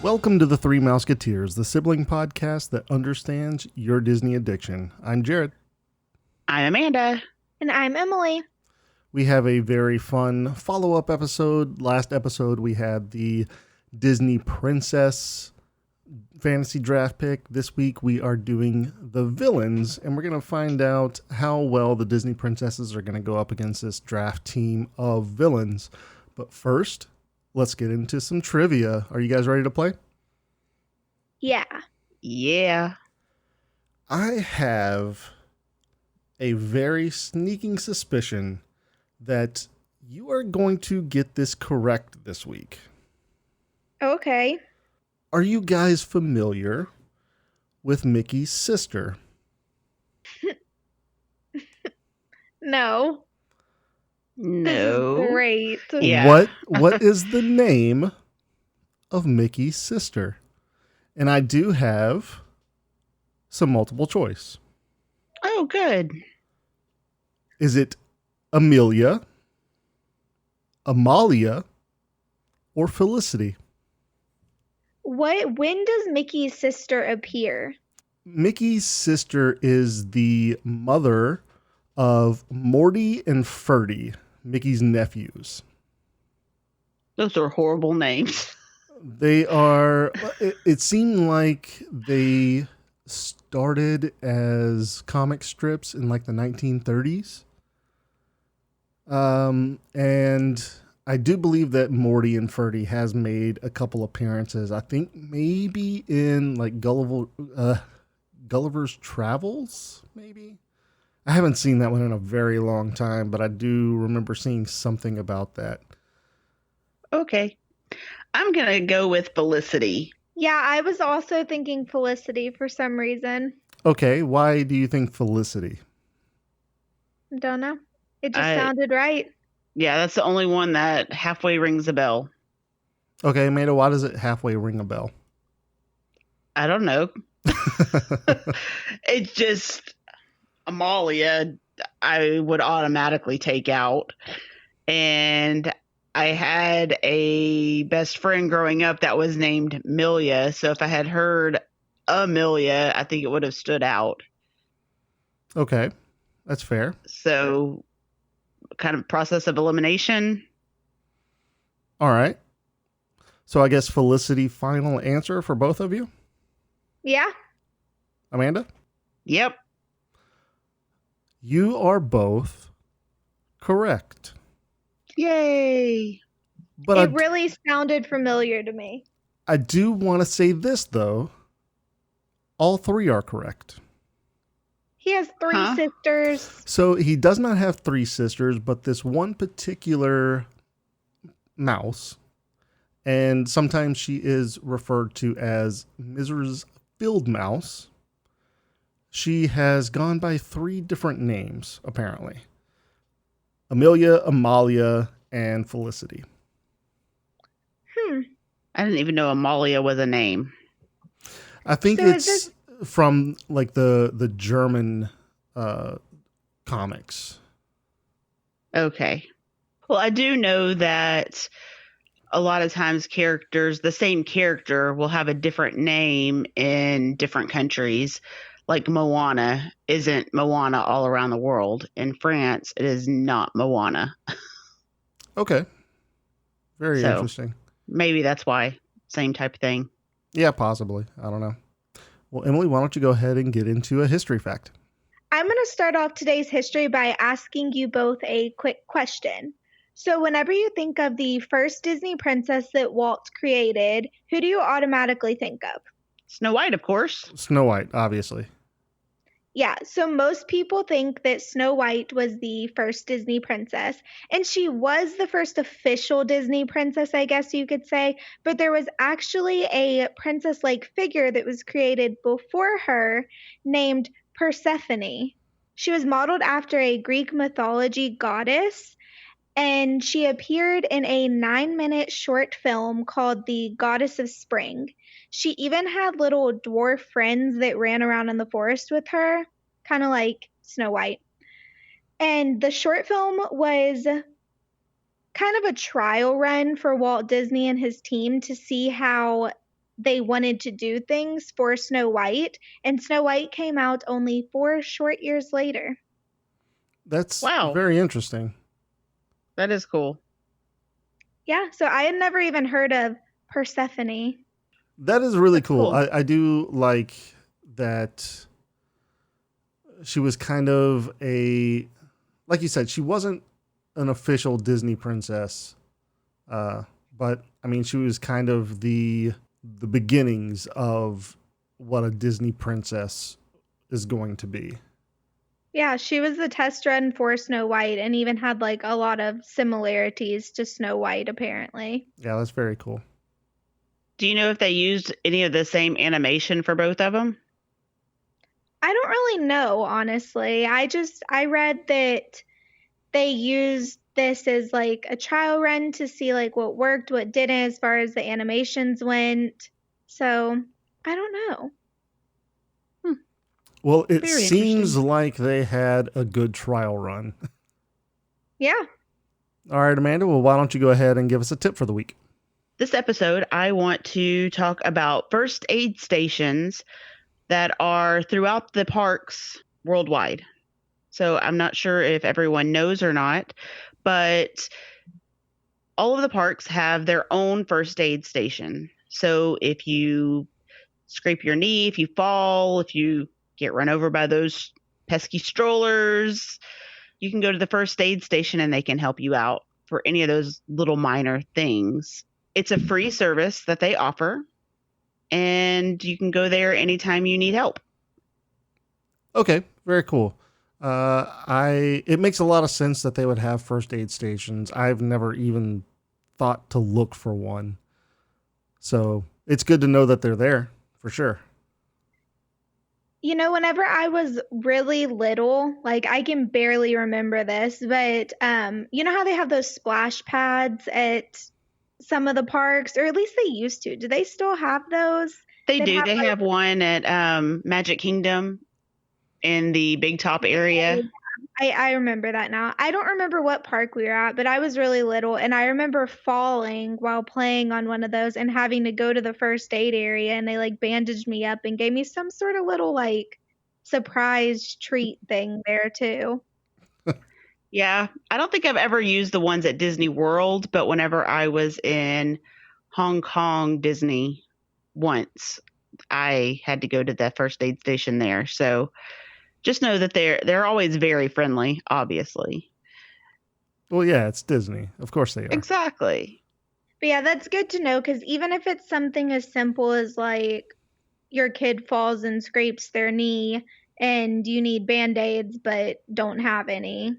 Welcome to the Three Mouseketeers, the sibling podcast that understands your Disney addiction. I'm Jared. I'm Amanda. And I'm Emily. We have a very fun follow-up episode. Last episode, we had the Disney Princess fantasy draft pick. This week, we are doing the villains, and we're going to find out how well the Disney princesses are going to go up against this draft team of villains. But first, let's get into some trivia. Are you guys ready to play? Yeah. Yeah. I have a very sneaking suspicion that you are going to get this correct this week. Okay. Are you guys familiar with Mickey's sister? No. No. This is great. Yeah. What is the name of Mickey's sister? And I do have some multiple choice. Oh, good. Is it Amelia, Amalia, or Felicity? When does Mickey's sister appear? Mickey's sister is the mother of Morty and Ferdy, Mickey's nephews. Those are horrible names. They are, it seemed like they started as comic strips in like the 1930s. And I do believe that Morty and Ferdy has made a couple appearances. I think maybe in like Gulliver's Travels, maybe. I haven't seen that one in a very long time, but I do remember seeing something about that. Okay. I'm going to go with Felicity. Yeah, I was also thinking Felicity for some reason. Okay, why do you think Felicity? Don't know. It just sounded right. Yeah, that's the only one that halfway rings a bell. Okay, Amanda, why does it halfway ring a bell? I don't know. It's just Amalia, I would automatically take out. And I had a best friend growing up that was named Milia. So if I had heard Amelia, I think it would have stood out. Okay, that's fair. So kind of process of elimination. All right. So I guess Felicity, final answer for both of you? Yeah. Amanda? Yep. You are both correct. Yay. But it really sounded familiar to me. I do want to say this, though. All three are correct. He has three sisters. So he does not have three sisters, but this one particular mouse, and sometimes she is referred to as Mrs. Field Mouse. She has gone by three different names, apparently. Amelia, Amalia, and Felicity. I didn't even know Amalia was a name. I think it's from like the German comics. Okay. Well, I do know that a lot of times the same character will have a different name in different countries. Like Moana isn't Moana all around the world. In France, it is not Moana. Okay. Very interesting. Maybe that's why. Same type of thing. Yeah, possibly. I don't know. Well, Emily, why don't you go ahead and get into a history fact? I'm going to start off today's history by asking you both a quick question. So whenever you think of the first Disney princess that Walt created, who do you automatically think of? Snow White, of course. Snow White, obviously. Yeah, so most people think that Snow White was the first Disney princess, and she was the first official Disney princess, I guess you could say, but there was actually a princess-like figure that was created before her named Persephone. She was modeled after a Greek mythology goddess, and she appeared in a 9-minute short film called The Goddess of Spring. She even had little dwarf friends that ran around in the forest with her, kind of like Snow White. And the short film was kind of a trial run for Walt Disney and his team to see how they wanted to do things for Snow White, and Snow White came out only 4 short years later. That's Wow. very interesting. That is cool. Yeah, so I had never even heard of Persephone. That is really That's cool. cool. I do like that she was kind of like you said, she wasn't an official Disney princess. But I mean, she was kind of the beginnings of what a Disney princess is going to be. Yeah, she was the test run for Snow White and even had like a lot of similarities to Snow White, apparently. Yeah, that's very cool. Do you know if they used any of the same animation for both of them? I don't really know, honestly. I read that they used this as like a trial run to see like what worked, what didn't as far as the animations went. So, I don't know. Well, it Very seems interesting. like they had a good trial run. Yeah. All right, Amanda. Well, why don't you go ahead and give us a tip for the week? This episode, I want to talk about first aid stations that are throughout the parks worldwide. So I'm not sure if everyone knows or not, but all of the parks have their own first aid station. So if you scrape your knee, if you fall, if you get run over by those pesky strollers, you can go to the first aid station and they can help you out for any of those little minor things. It's a free service that they offer, and you can go there anytime you need help. Okay, very cool. It makes a lot of sense that they would have first aid stations. I've never even thought to look for one. So it's good to know that they're there for sure. You know, whenever I was really little, like I can barely remember this, but you know how they have those splash pads at some of the parks, or at least they used to. Do they still have those? They That do. have They have one at Magic Kingdom in the Big Top area. I remember that now. I don't remember what park we were at, but I was really little and I remember falling while playing on one of those and having to go to the first aid area, and they like bandaged me up and gave me some sort of little like surprise treat thing there too. Yeah, I don't think I've ever used the ones at Disney World, but whenever I was in Hong Kong Disney once, I had to go to the first aid station there. So just know that they're always very friendly, obviously. Well, yeah, it's Disney. Of course they are. Exactly. But yeah, that's good to know because even if it's something as simple as like your kid falls and scrapes their knee and you need band-aids but don't have any.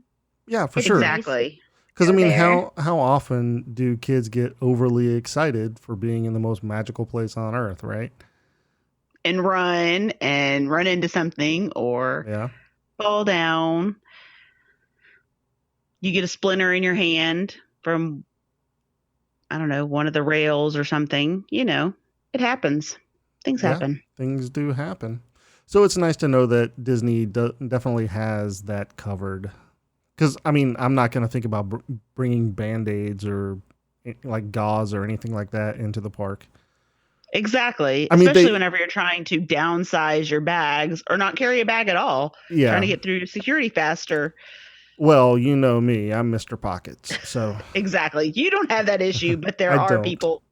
Yeah, for It's sure. nice. Exactly. Because I Go mean, there. how often do kids get overly excited for being in the most magical place on earth, right? And run into something or Yeah. fall down. You get a splinter in your hand from, I don't know, one of the rails or something. You know, it happens. Things Yeah. happen. Things do happen. So it's nice to know that Disney definitely has that covered. Because, I mean, I'm not going to think about bringing Band-Aids or like gauze or anything like that into the park. Exactly. I mean, Especially whenever you're trying to downsize your bags or not carry a bag at all. Yeah. Trying to get through security faster. Well, you know me. I'm Mr. Pockets. So Exactly. You don't have that issue, but there I are don't. people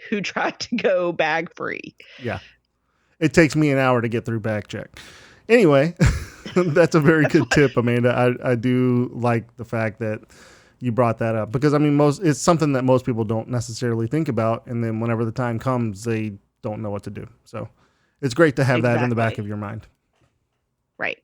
who try to go bag free. Yeah. It takes me an hour to get through bag check. Anyway, that's a very good tip, Amanda. I do like the fact that you brought that up because I mean, it's something that most people don't necessarily think about, and then whenever the time comes, they don't know what to do. So it's great to have that in the back of your mind. Right.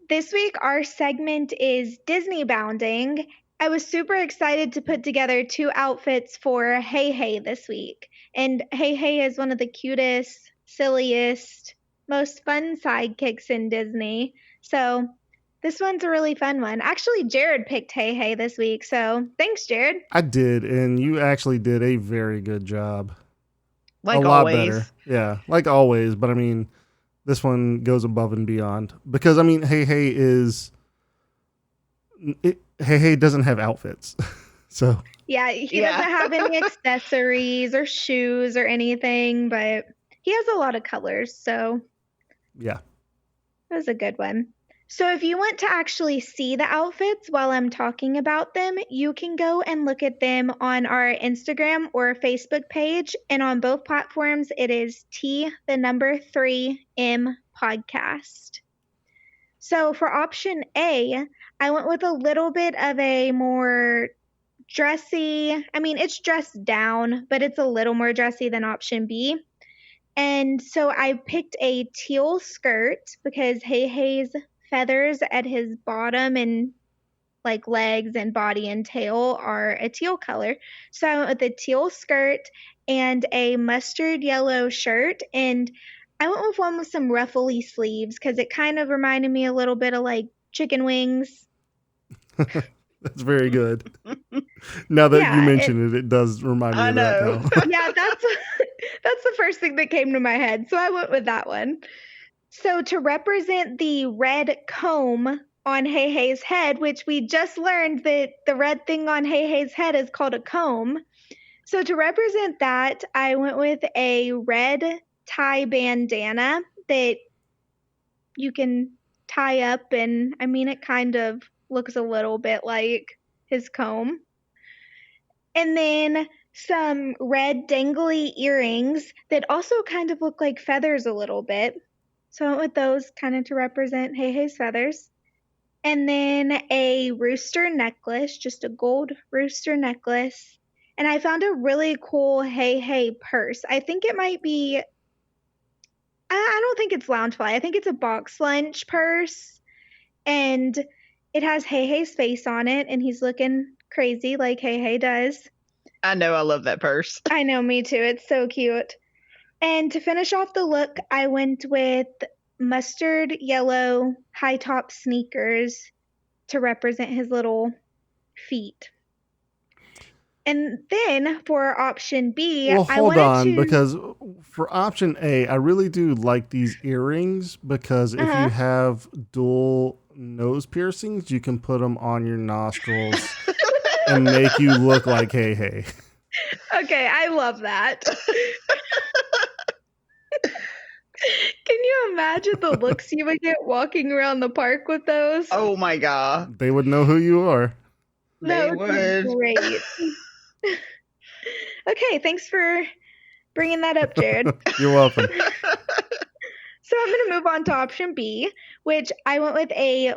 This week, our segment is Disney bounding. I was super excited to put together 2 outfits for Heihei this week. And Heihei is one of the cutest, silliest, most fun sidekicks in Disney. So this one's a really fun one. Actually, Jared picked Heihei this week. So thanks, Jared. I did, and you actually did a very good job. Like a lot always. better. Yeah, like always. But I mean, this one goes above and beyond because I mean, Heihei doesn't have outfits. So Yeah, he doesn't have any accessories or shoes or anything, but he has a lot of colors, so yeah. that was a good one. So if you want to actually see the outfits while I'm talking about them, you can go and look at them on our Instagram or Facebook page. And on both platforms, it is T3M podcast. So for option A, I went with a little bit of a more dressy, I mean, it's dressed down, but it's a little more dressy than option B. And so I picked a teal skirt because Heihei's feathers at his bottom and like legs and body and tail are a teal color. So I went with a teal skirt and a mustard yellow shirt. And I went with one with some ruffly sleeves because it kind of reminded me a little bit of like chicken wings. That's very good. Now that you mention it does remind me of that now. Yeah, that's the first thing that came to my head. So I went with that one. So to represent the red comb on Heihei's head, which we just learned that the red thing on Heihei's head is called a comb. So to represent that, I went with a red tie bandana that you can tie up, and I mean, it kind of looks a little bit like his comb. And then some red dangly earrings that also kind of look like feathers a little bit. So I went with those kind of to represent Heihei's feathers. And then a rooster necklace, just a gold rooster necklace. And I found a really cool Heihei purse. I think it might be, I don't think it's Loungefly. I think it's a box lunch purse. And it has Heihei's face on it, and he's looking crazy like Heihei does. I know, I love that purse. I know, me too. It's so cute. And to finish off the look, I went with mustard yellow high top sneakers to represent his little feet. And then for option B, hold on, because for option A, I really do like these earrings because if you have dual nose piercings, you can put them on your nostrils and make you look like Heihei. Okay, I love that. Can you imagine the looks you would get walking around the park with those? Oh my God. They would know who you are. They would. Great. Okay, thanks for bringing that up, Jared. You're welcome. So I'm going to move on to option B, which I went with a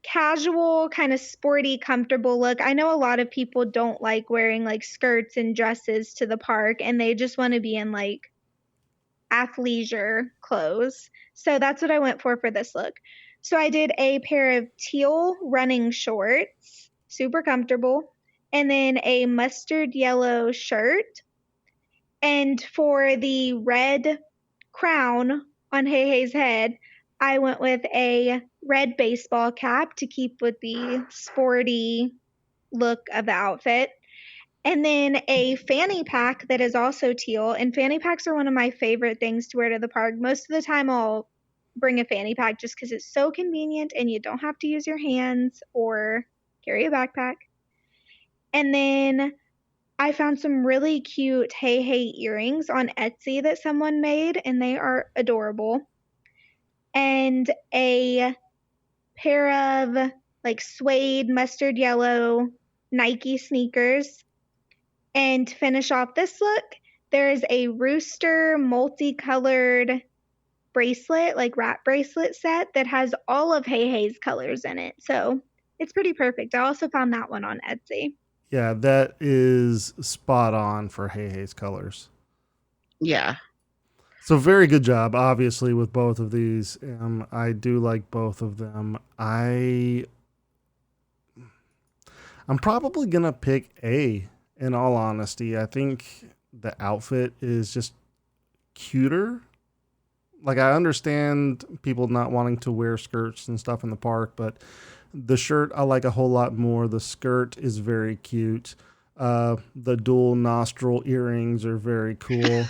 casual, kind of sporty, comfortable look. I know a lot of people don't like wearing like skirts and dresses to the park, and they just want to be in like athleisure clothes. So that's what I went for this look. So I did a pair of teal running shorts, super comfortable, and then a mustard yellow shirt. And for the red crown on Heihei's head, I went with a red baseball cap to keep with the sporty look of the outfit. And then a fanny pack that is also teal. And fanny packs are one of my favorite things to wear to the park. Most of the time I'll bring a fanny pack just because it's so convenient and you don't have to use your hands or carry a backpack. And then I found some really cute Heihei earrings on Etsy that someone made, and they are adorable. And a pair of like suede mustard yellow Nike sneakers. And to finish off this look, there is a rooster multicolored bracelet, like wrap bracelet set that has all of Heihei's colors in it. So it's pretty perfect. I also found that one on Etsy. Yeah, that is spot on for Heihei's colors. Yeah. So very good job, obviously, with both of these. I do like both of them. I'm probably going to pick A, in all honesty. I think the outfit is just cuter. Like, I understand people not wanting to wear skirts and stuff in the park, but the shirt I like a whole lot more. The skirt is very cute. The dual nostril earrings are very cool.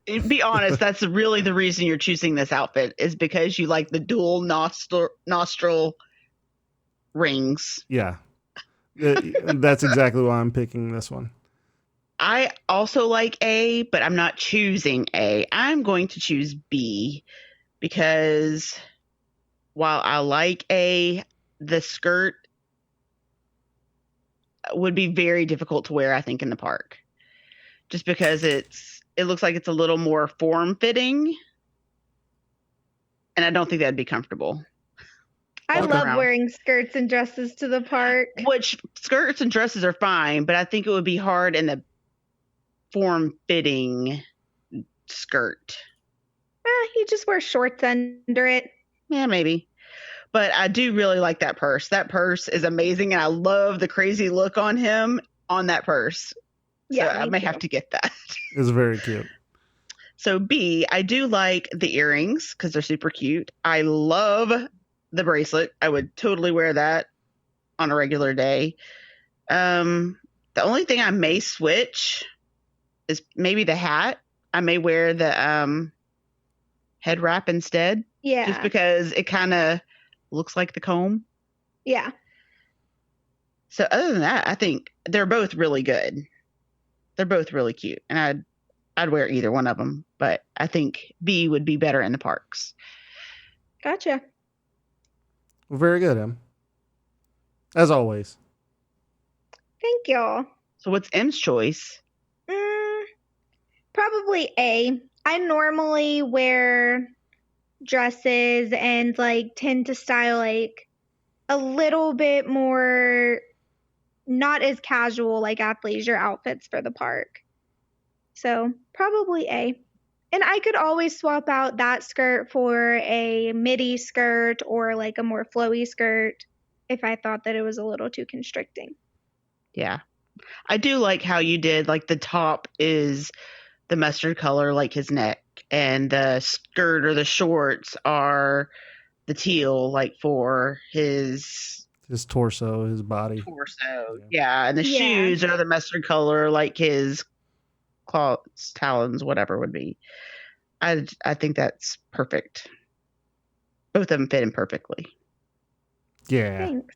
Be honest, that's really the reason you're choosing this outfit is because you like the dual nostril rings. Yeah. That's exactly why I'm picking this one. I also like A, but I'm not choosing A. I'm going to choose B because while I like A, the skirt would be very difficult to wear, I think, in the park. Just because it looks like it's a little more form fitting, and I don't think that'd be comfortable. I Walking love around. wearing skirts and dresses to the park. Which skirts and dresses are fine, but I think it would be hard in the form fitting skirt. You just wear shorts under it. Yeah, maybe. But I do really like that purse. That purse is amazing, and I love the crazy look on him on that purse. So Yeah, I may too. have to get that. It's very cute. So B, I do like the earrings because they're super cute. I love the bracelet. I would totally wear that on a regular day. The only thing I may switch is maybe the hat. I may wear the head wrap instead. Yeah. Just because it kind of looks like the comb. Yeah. So other than that, I think they're both really good. They're both really cute, and I'd wear either one of them. But I think B would be better in the parks. Gotcha. Well, very good, Em. As always. Thank y'all. So what's M's choice? Probably A. I normally wear dresses and like tend to style like a little bit more not as casual like athleisure outfits for the park. So probably A. And I could always swap out that skirt for a midi skirt or like a more flowy skirt if I thought that it was a little too constricting. Yeah. I do like how you did, like the top is the mustard color like his neck, and the skirt or the shorts are the teal like for his torso, his body. Torso. Yeah, and the shoes are the mustard color like his claws, talons, whatever would be. I think that's perfect. Both of them fit in perfectly. Yeah. Thanks.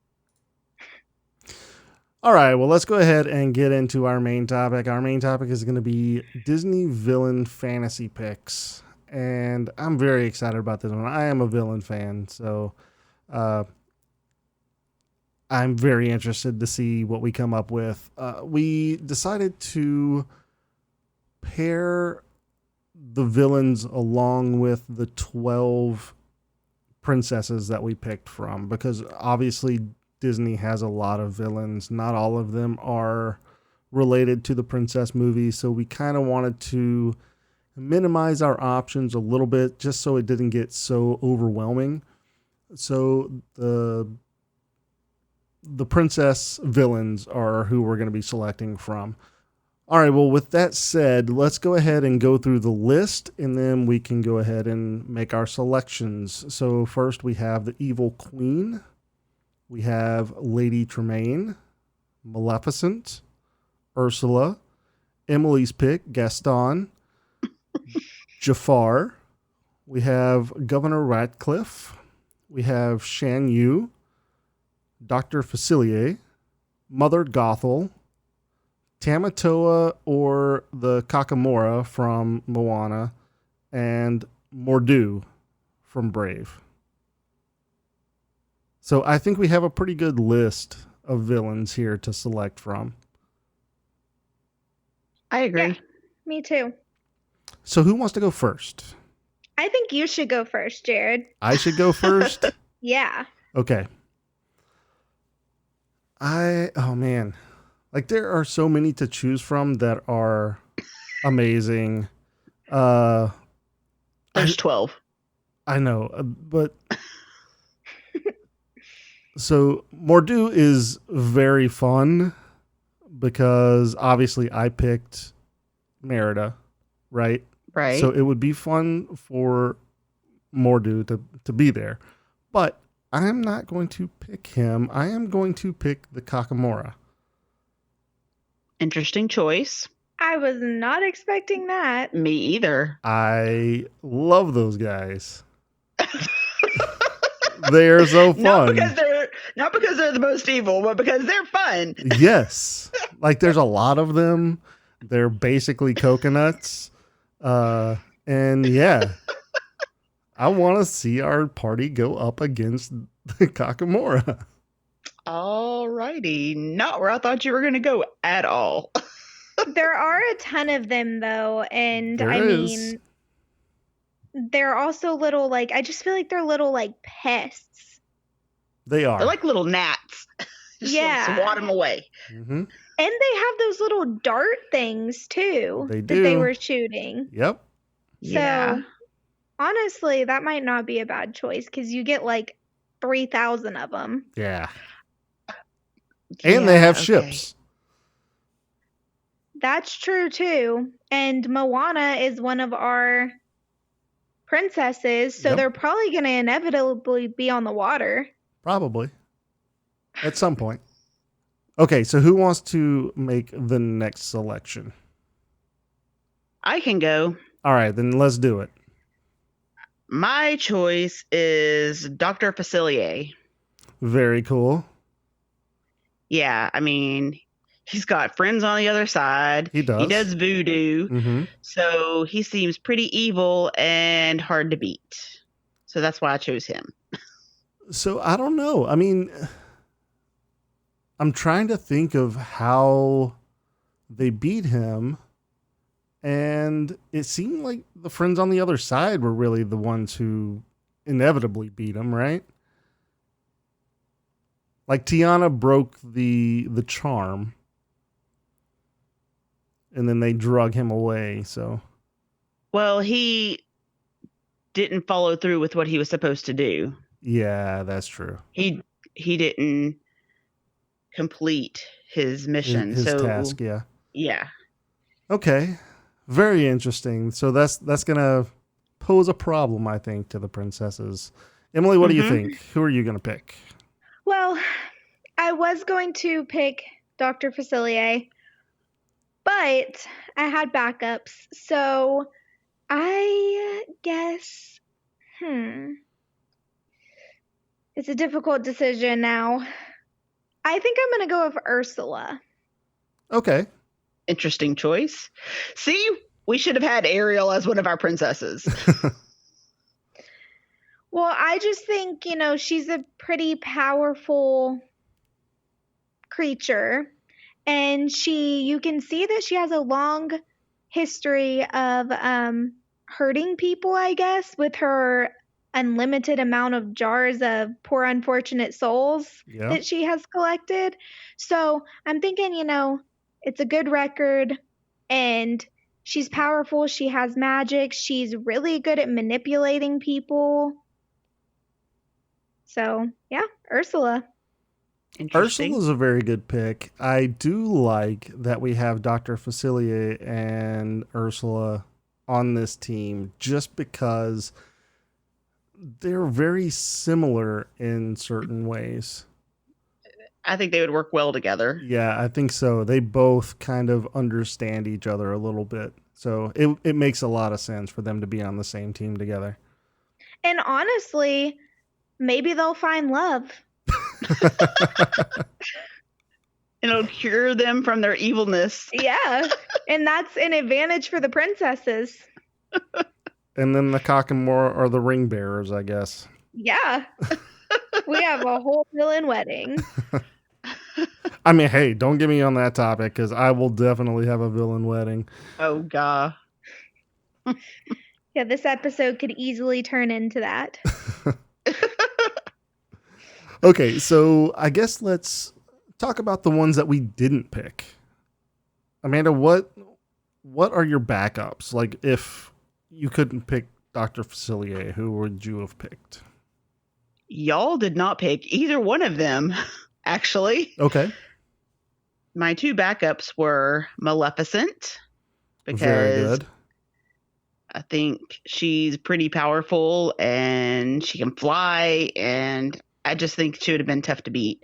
All right, well, let's go ahead and get into our main topic. Our main topic is going to be Disney villain fantasy picks. And I'm very excited about this one. I am a villain fan, so I'm very interested to see what we come up with. We decided to pair the villains along with the 12 princesses that we picked from, because obviously Disney has a lot of villains. Not all of them are related to the princess movie, so we kind of wanted to minimize our options a little bit just so it didn't get so overwhelming. So the princess villains are who we're going to be selecting from. All right, well, with that said, let's go ahead and go through the list, and then we can go ahead and make our selections. So first we have the Evil Queen. We have Lady Tremaine, Maleficent, Ursula, Emily's pick, Gaston, Jafar. We have Governor Ratcliffe. We have Shan Yu, Dr. Facilier, Mother Gothel, Tamatoa or the Kakamora from Moana, and Mordu from Brave. So I think we have a pretty good list of villains here to select from. I agree. Yeah, me too. So who wants to go first? I think you should go first, Jared. I should go first? Yeah. Okay. Oh man. Like, there are so many to choose from that are amazing. There's 12. I know, but so Mordu is very fun because obviously I picked Merida, right? Right. So it would be fun for Mordu to be there. But I'm not going to pick him. I am going to pick the Kakamora. Interesting choice. I was not expecting that. Me either. I love those guys. They're so fun. Not because Not because they're the most evil, but because they're fun. Yes. Like there's a lot of them. They're basically coconuts. And yeah, I want to see our party go up against the Kakamora. All righty. Not where I thought you were going to go at all. There are a ton of them, though. And There I is. mean, they're also little, like, I just feel like they're little, like, pests. They are. They're like little gnats. Just Yeah. swat them away. Mm-hmm. And they have those little dart things, too. They That they do. were shooting. Yep. Yeah. So, honestly, that might not be a bad choice because you get like 3,000 of them. Yeah. And they have okay. ships. That's true too. And Moana is one of our princesses, so Yep. they're probably going to inevitably be on the water. Probably. At some point. Okay, so who wants to make the next selection? I can go. All right, then let's do it. My choice is Dr. Facilier. Very cool. Yeah, I mean, he's got friends on the other side. He does. He does voodoo. Mm-hmm. So he seems pretty evil and hard to beat. So that's why I chose him. So I don't know. I mean, I'm trying to think of how they beat him. And it seemed like the friends on the other side were really the ones who inevitably beat him, right? Like Tiana broke the charm. And then they drug him away, so. Well, he didn't follow through with what he was supposed to do. Yeah, that's true. He didn't complete his mission. His so task, yeah. Yeah. Okay. Very interesting. So that's going to pose a problem, I think, to the princesses. Emily, what do you think? Who are you going to pick? Well, I was going to pick Dr. Facilier, but I had backups. So I guess, it's a difficult decision now. I think I'm going to go with Ursula. Okay. Interesting choice. See, we should have had Ariel as one of our princesses. Well, I just think, she's a pretty powerful creature. And you can see that she has a long history of hurting people, I guess, with her unlimited amount of jars of poor unfortunate souls that she has collected. So I'm thinking, it's a good record and she's powerful. She has magic. She's really good at manipulating people. So, yeah, Ursula. Ursula's a very good pick. I do like that we have Dr. Facilier and Ursula on this team just because they're very similar in certain ways. I think they would work well together. Yeah, I think so. They both kind of understand each other a little bit. So it makes a lot of sense for them to be on the same team together. And honestly, maybe they'll find love. It'll cure them from their evilness. Yeah, and that's an advantage for the princesses. And then the Kakamora are the ring bearers, I guess. Yeah. We have a whole villain wedding. I mean, hey, don't get me on that topic because I will definitely have a villain wedding. Oh, God. Yeah, this episode could easily turn into that. Okay, so I guess let's talk about the ones that we didn't pick. Amanda, what are your backups? Like, if you couldn't pick Dr. Facilier, who would you have picked? Y'all did not pick either one of them, actually. Okay. My two backups were Maleficent, because very good. I think she's pretty powerful and she can fly, and I just think she would have been tough to beat.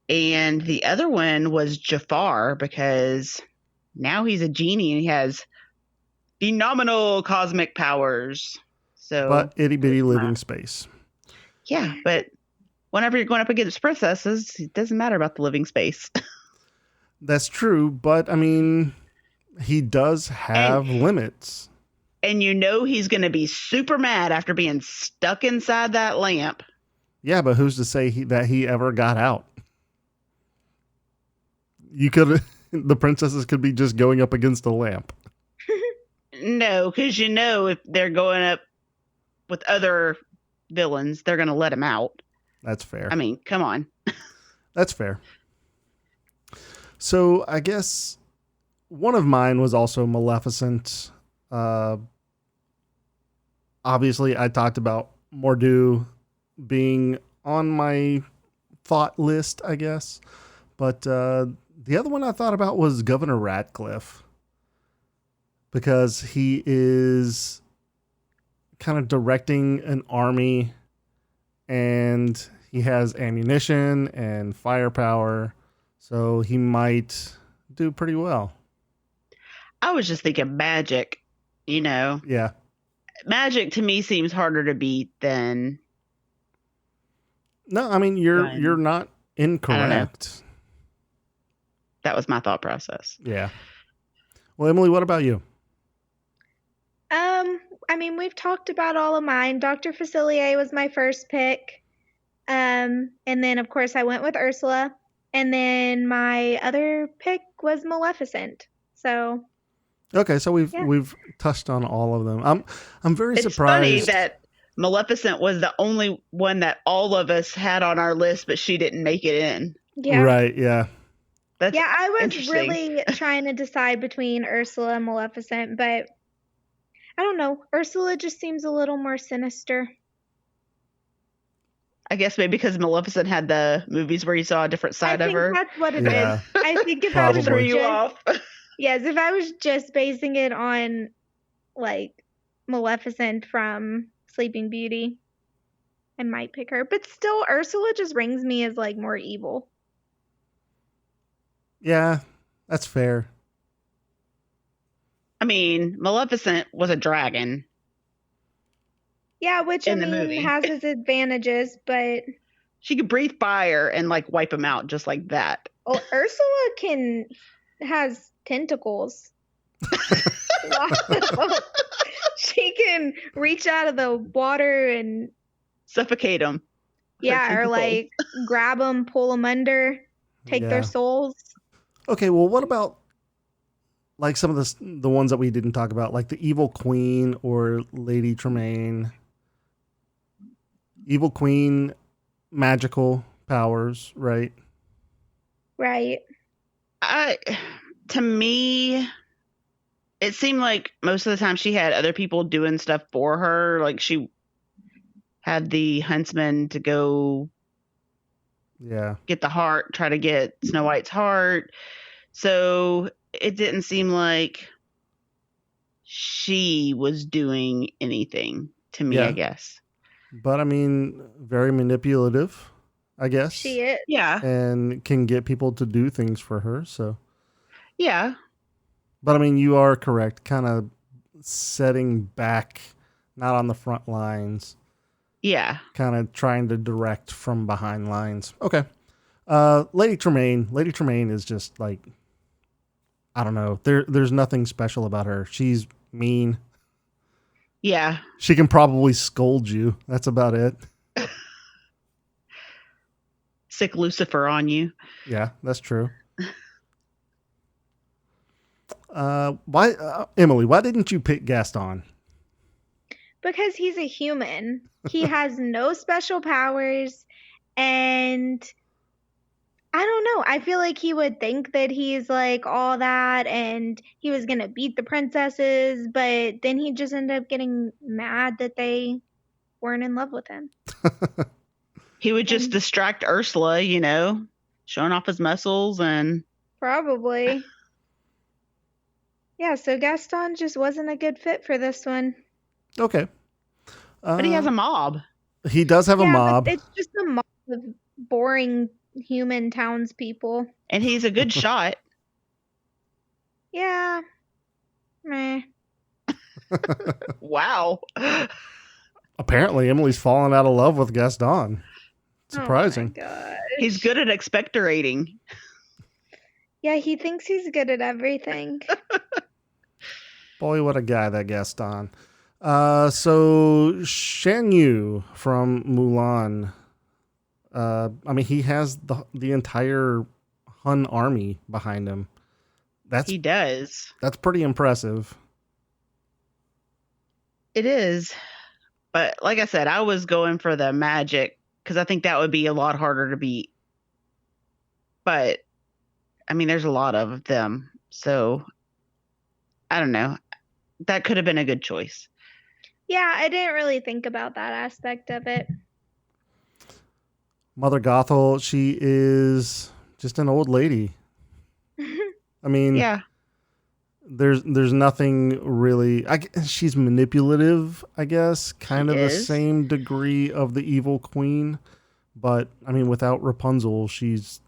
And the other one was Jafar, because now he's a genie and he has phenomenal cosmic powers. So, But itty bitty living space. yeah, but whenever you're going up against princesses, it doesn't matter about the living space. That's true, but I mean, he does have limits. And you know he's going to be super mad after being stuck inside that lamp. Yeah, but who's to say that he ever got out? The princesses could be just going up against a lamp. No, because you know if they're going up with other villains, they're going to let him out. That's fair. I mean, come on. That's fair. So I guess one of mine was also Maleficent. Obviously, I talked about Mordu being on my thought list, I guess. But the other one I thought about was Governor Ratcliffe. Because he is kind of directing an army and he has ammunition and firepower. So he might do pretty well. I was just thinking magic, you know. Yeah. Magic to me seems harder to beat than... No, I mean, you're not incorrect. That was my thought process. Yeah. Well, Emily, what about you? I mean, we've talked about all of mine. Dr. Facilier was my first pick. And then, of course, I went with Ursula. And then my other pick was Maleficent. So... Okay, so we've touched on all of them. I'm very surprised. It's funny that Maleficent was the only one that all of us had on our list, but she didn't make it in. Yeah. Right, yeah. That's I was really trying to decide between Ursula and Maleficent, but I don't know. Ursula just seems a little more sinister. I guess maybe because Maleficent had the movies where you saw a different side of her. I think that's what it Yeah. is. I think if Probably. I was Threw you just, off. yes, if I was just basing it on like Maleficent from Sleeping Beauty, I might pick her. But still, Ursula just rings me as like more evil. Yeah, that's fair. I mean, Maleficent was a dragon. Yeah, which In the movie. has its advantages, but She could breathe fire and like wipe them out just like that. Ursula has tentacles. Lots of them. She can reach out of the water and Suffocate them. or like grab them, pull them under, take their souls. Okay, well, what about like some of the ones that we didn't talk about, like the Evil Queen or Lady Tremaine? Evil Queen, magical powers, right? To me, it seemed like most of the time she had other people doing stuff for her. Like she had the huntsman to go get the heart, try to get Snow White's heart. So it didn't seem like she was doing anything to me, I guess. But I mean, very manipulative, I guess. She is. Yeah. And can get people to do things for her, so. Yeah. But I mean, you are correct. Kind of setting back, not on the front lines. Yeah. Kind of trying to direct from behind lines. Okay. Lady Tremaine. Lady Tremaine is just like, I don't know. There's nothing special about her. She's mean. Yeah. She can probably scold you. That's about it. Sick Lucifer on you. Yeah, that's true. Emily, why didn't you pick Gaston? Because he's a human. He has no special powers, and I don't know. I feel like he would think that he's like all that and he was going to beat the princesses, but then he just ended up getting mad that they weren't in love with him. He would just distract Ursula, you know, showing off his muscles and... Probably. Yeah, so Gaston just wasn't a good fit for this one. Okay. But he has a mob. He does have a mob. But it's just a mob of boring human townspeople. And he's a good shot. Yeah. Meh. Wow. Apparently, Emily's fallen out of love with Gaston. Surprising. Oh my gosh. He's good at expectorating. Yeah, he thinks he's good at everything. Boy, what a guy, that Gaston. So Shan Yu from Mulan. He has the entire Hun army behind him. He does. That's pretty impressive. It is. But like I said, I was going for the magic because I think that would be a lot harder to beat. But, there's a lot of them. So, I don't know. That could have been a good choice. Yeah, I didn't really think about that aspect of it. Mother Gothel, she is just an old lady. Yeah. There's nothing really. She's manipulative, I guess, kind of the same degree of the evil queen, but without Rapunzel, she's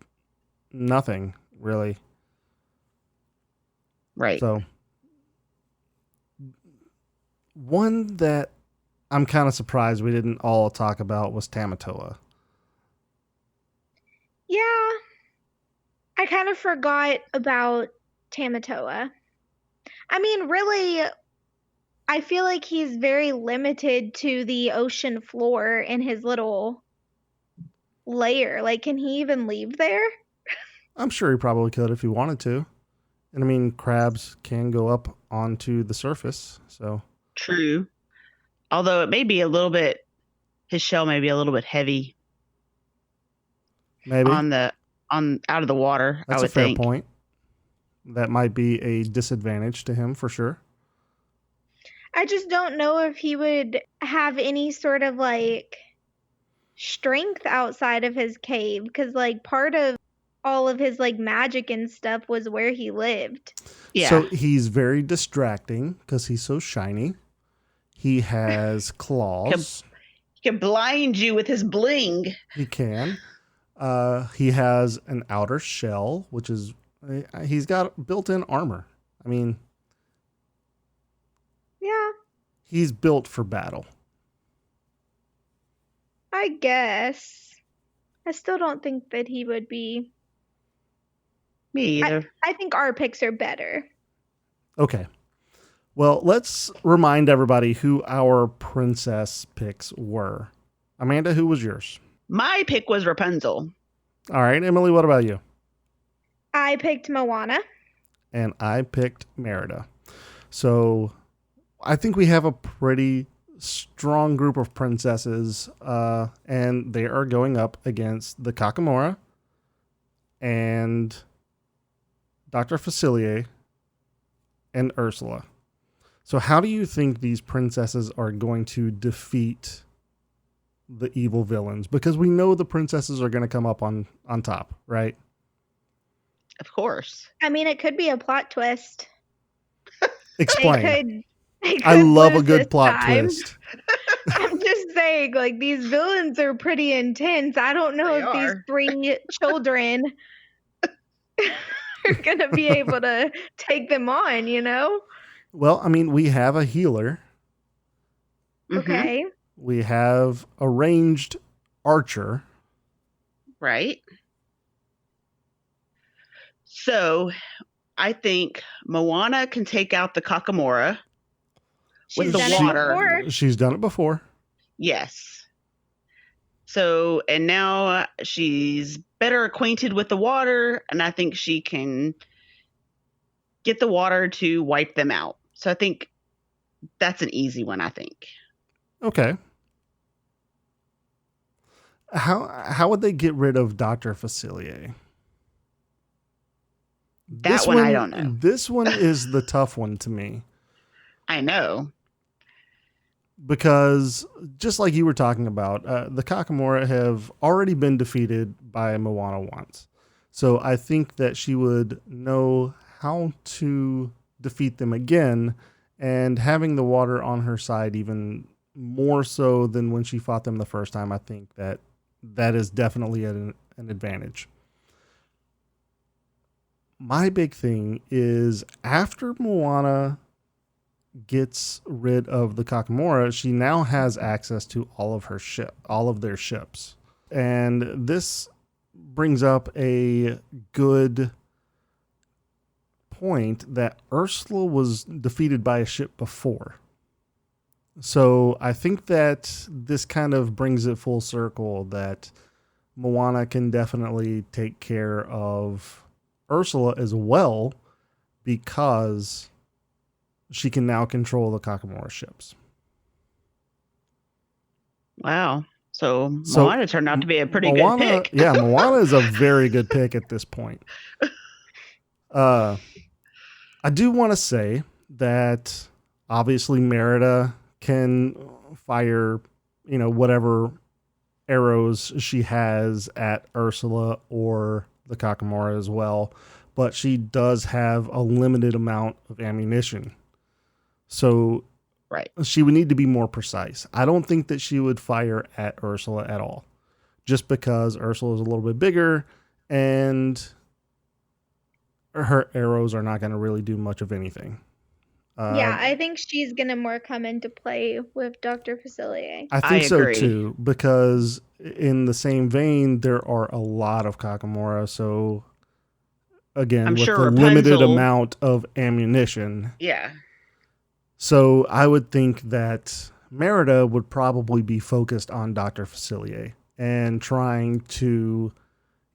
nothing really. Right. So, one that I'm kind of surprised we didn't all talk about was Tamatoa. Yeah, I kind of forgot about Tamatoa. Really, I feel like he's very limited to the ocean floor in his little lair. Like, can he even leave there? I'm sure he probably could if he wanted to. And crabs can go up onto the surface, so. True. Although it may be his shell may be a little bit heavy. Maybe. Out of the water, That's I would a fair think. point. That might be a disadvantage to him for sure. I just don't know if he would have any sort of strength outside of his cave, because part of all of his magic and stuff was where he lived. Yeah. So he's very distracting because he's so shiny. He has claws. He can blind you with his bling. He can. He has an outer shell, which is he's got built-in armor. Yeah. He's built for battle. I guess. I still don't think that he would be. Me either. I think our picks are better. Okay. Well, let's remind everybody who our princess picks were. Amanda, who was yours? My pick was Rapunzel. All right. Emily, what about you? I picked Moana. And I picked Merida. So I think we have a pretty strong group of princesses, and they are going up against the Kakamora and Dr. Facilier and Ursula. So how do you think these princesses are going to defeat the evil villains? Because we know the princesses are going to come up on top, right? Of course. It could be a plot twist. Explain. They could I love a lose good this plot time. twist. I'm just saying, these villains are pretty intense. I don't know if these 3 children are going to be able to take them on, Well, we have a healer. Okay. We have a ranged archer. Right. So I think Moana can take out the Kakamora with the water. She's done it before. Yes. So, and now she's better acquainted with the water, and I think she can get the water to wipe them out. So I think that's an easy one, I think. Okay. How would they get rid of Dr. Facilier? That one I don't know. This one is the tough one to me. I know. Because just like you were talking about, the Kakamora have already been defeated by Moana once. So I think that she would know how to defeat them again, and having the water on her side even more so than when she fought them the first time, I think that is definitely an advantage. My big thing is after Moana gets rid of the Kakamora, she now has access to all of their ships. And this brings up a good point that Ursula was defeated by a ship before. So I think that this kind of brings it full circle that Moana can definitely take care of Ursula as well because she can now control the Kakamora ships. Wow. So Moana turned out to be a pretty good pick. Yeah, Moana is a very good pick at this point. I do want to say that obviously Merida can fire, whatever arrows she has at Ursula or the Kakamora as well, but she does have a limited amount of ammunition. So right, she would need to be more precise. I don't think that she would fire at Ursula at all, just because Ursula is a little bit bigger and her arrows are not going to really do much of anything. Yeah, I think she's going to more come into play with Dr. Facilier. I think so too, because in the same vein, there are a lot of Kakamora. So again, I'm with sure the Rapunzel, limited amount of ammunition. Yeah. So I would think that Merida would probably be focused on Dr. Facilier and trying to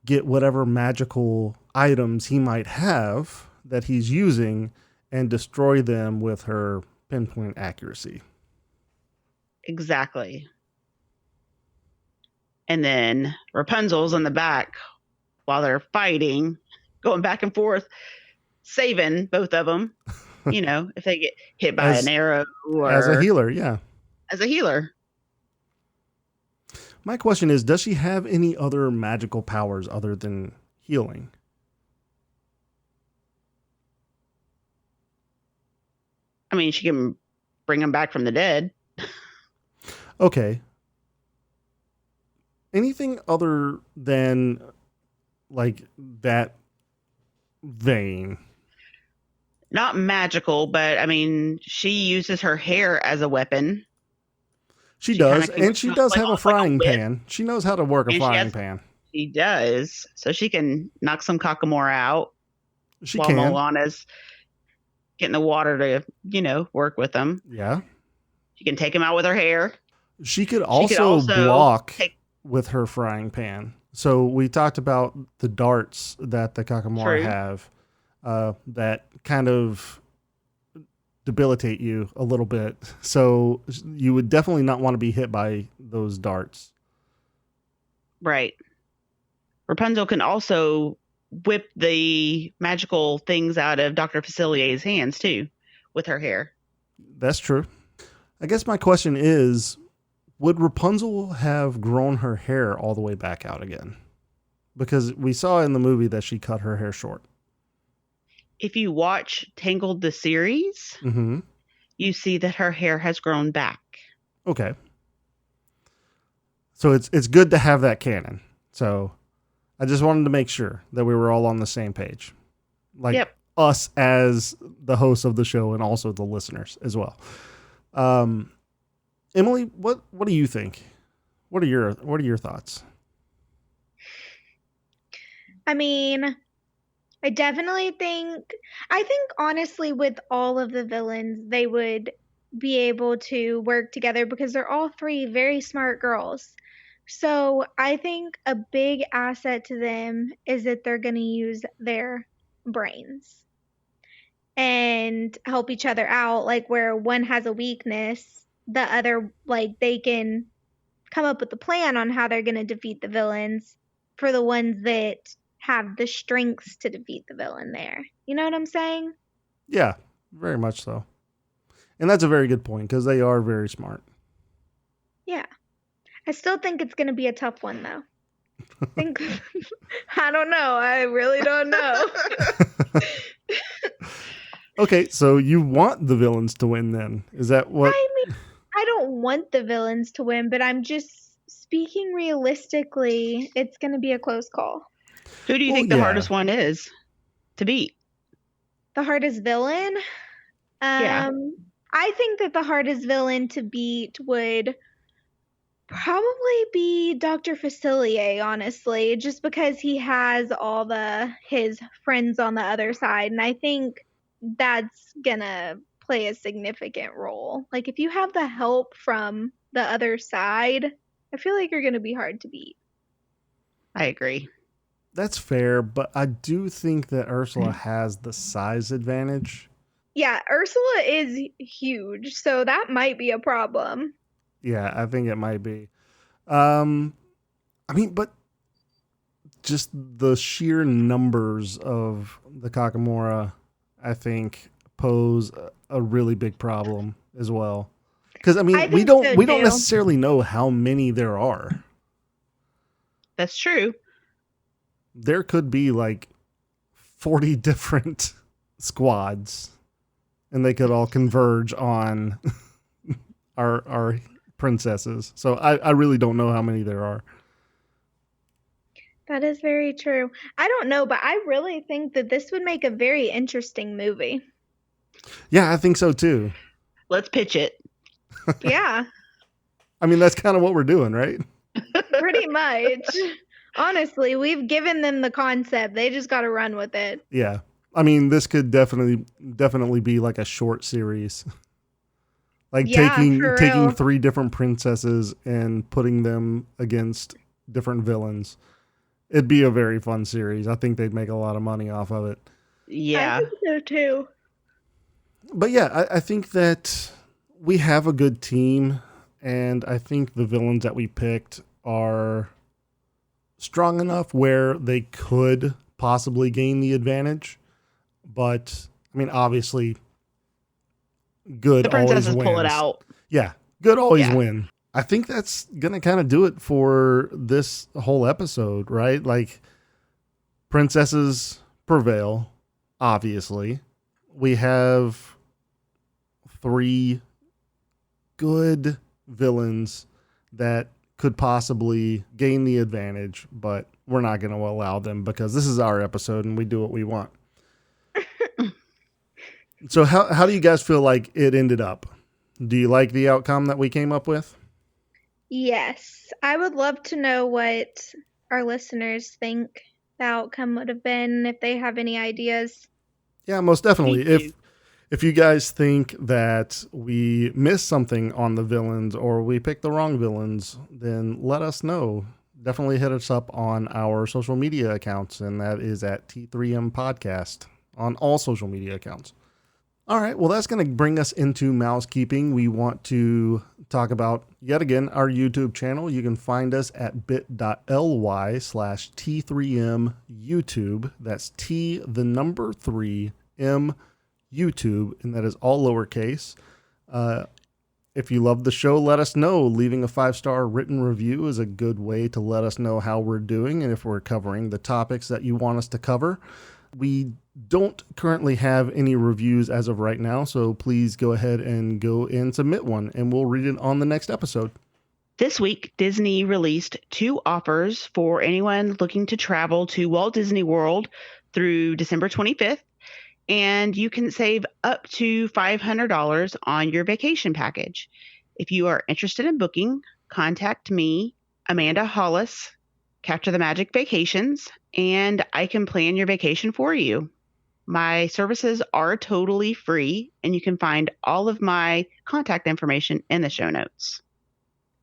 get whatever magical items he might have that he's using and destroy them with her pinpoint accuracy. Exactly. And then Rapunzel's in the back while they're fighting, going back and forth, saving both of them. If they get hit by an arrow or as a healer, yeah. As a healer. My question is, does she have any other magical powers other than healing? I mean, she can bring them back from the dead. Okay. Anything other than like that vein? Not magical, but I mean, she uses her hair as a weapon. She does, and she does have a frying pan. She knows how to work a frying pan. She does. So she can knock some Kakamora out while Moana's getting the water to, work with them. Yeah. She can take him out with her hair. She could also block with her frying pan. So we talked about the darts that the Kakamora have that kind of debilitate you a little bit. So you would definitely not want to be hit by those darts. Right. Rapunzel can also whip the magical things out of Dr. Facilier's hands too with her hair. That's true. I guess my question is, would Rapunzel have grown her hair all the way back out again? Because we saw in the movie that she cut her hair short. If you watch Tangled the series, you see that her hair has grown back. Okay. So it's good to have that canon. So I just wanted to make sure that we were all on the same page. Like us as the hosts of the show and also the listeners as well. Emily, what do you think? What are your thoughts? I mean, I think honestly with all of the villains, they would be able to work together because they're all three very smart girls. So I think a big asset to them is that they're going to use their brains and help each other out. Like where one has a weakness, the other, like they can come up with a plan on how they're going to defeat the villains for the ones that have the strengths to defeat the villain there. You know what I'm saying? Yeah, very much so. And that's a very good point because they are very smart. Yeah. I still think it's going to be a tough one, though. I don't know. I really don't know. Okay, so you want the villains to win then? Is that what? I mean, I don't want the villains to win, but I'm just speaking realistically, it's going to be a close call. Who do you think the hardest one is to beat? The hardest villain? I think that the hardest villain to beat would probably be Dr. Facilier, honestly, just because he has all his friends on the other side, and I think that's gonna play a significant role. Like if you have the help from the other side, I feel like you're gonna be hard to beat. I agree. That's fair, but I do think that Ursula has the size advantage. Yeah, Ursula is huge, so that might be a problem. Yeah, I think it might be. I mean, but just the sheer numbers of the Kakamora, I think, pose a really big problem as well. Because I mean, I we think don't so, we don't too. necessarily know how many there are. That's true. There could be like 40 different squads, and they could all converge on our princesses. So I really don't know how many there are. That is very true. I don't know, but I really think that this would make a very interesting movie. Yeah, I think so too. Let's pitch it. Yeah, I mean, that's kind of what we're doing, right? pretty much. Honestly, we've given them the concept. They just got to run with it. Yeah. I mean, this could definitely be like a short series. Like Yeah, taking for real. 3 different princesses and putting them against different villains. It'd be a very fun series. I think they'd make a lot of money off of it. Yeah. I think so too. But yeah, I think that we have a good team, and I think the villains that we picked are strong enough where they could possibly gain the advantage. But I mean, obviously, good The always princesses wins. pull it out. Yeah, good always Yeah. win. I think that's gonna kind of do it for this whole episode, right? Like, princesses prevail. Obviously, we have 3 good villains that could possibly gain the advantage, but we're not going to allow them because this is our episode and we do what we want. So how do you guys feel like it ended up? Do you like the outcome that we came up with? Yes, I would love to know what our listeners think the outcome would have been, if they have any ideas. Yeah, most definitely. Me too. If you guys think that we missed something on the villains or we picked the wrong villains, then let us know. Definitely hit us up on our social media accounts, and that is at T3M Podcast on all social media accounts. All right, well, that's going to bring us into mousekeeping. We want to talk about, yet again, our YouTube channel. You can find us at bit.ly/T3M YouTube. That's T, the number 3, M, YouTube, and that is all lowercase. If you love the show, let us know. Leaving a 5-star written review is a good way to let us know how we're doing and if we're covering the topics that you want us to cover. We don't currently have any reviews as of right now, so please go ahead and go and submit one, and we'll read it on the next episode. This week, Disney released 2 offers for anyone looking to travel to Walt Disney World through December 25th, and you can save up to $500 on your vacation package. If you are interested in booking, contact me, Amanda.hollis, Capture the Magic Vacations, and I can plan your vacation for you. My services are totally free, and you can find all of my contact information in the show notes.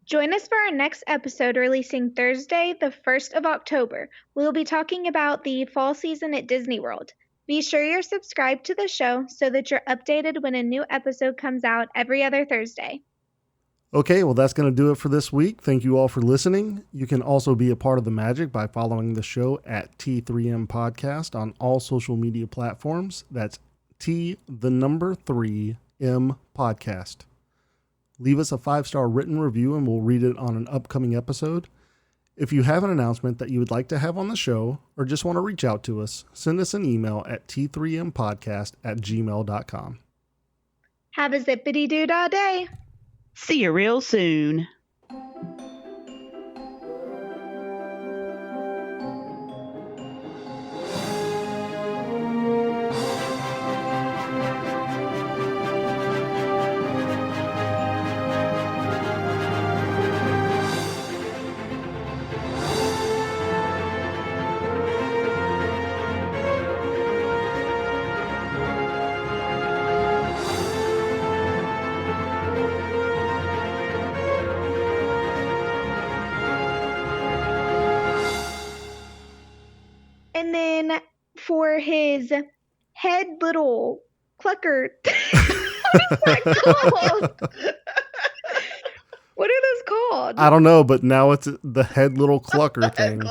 Join us for our next episode, releasing Thursday, the 1st of October. We'll be talking about the fall season at Disney World. Be sure you're subscribed to the show so that you're updated when a new episode comes out every other Thursday. Okay, well, that's going to do it for this week. Thank you all for listening. You can also be a part of the magic by following the show at T3M Podcast on all social media platforms. That's T, the number 3, M Podcast. Leave us a 5-star written review and we'll read it on an upcoming episode. If you have an announcement that you would like to have on the show or just want to reach out to us, send us an email at t3mpodcast@gmail.com. Have a zippity-doo-dah day. See you real soon. for his head little clucker. What is that called? What are those called? I don't know, but now it's the head little clucker thing.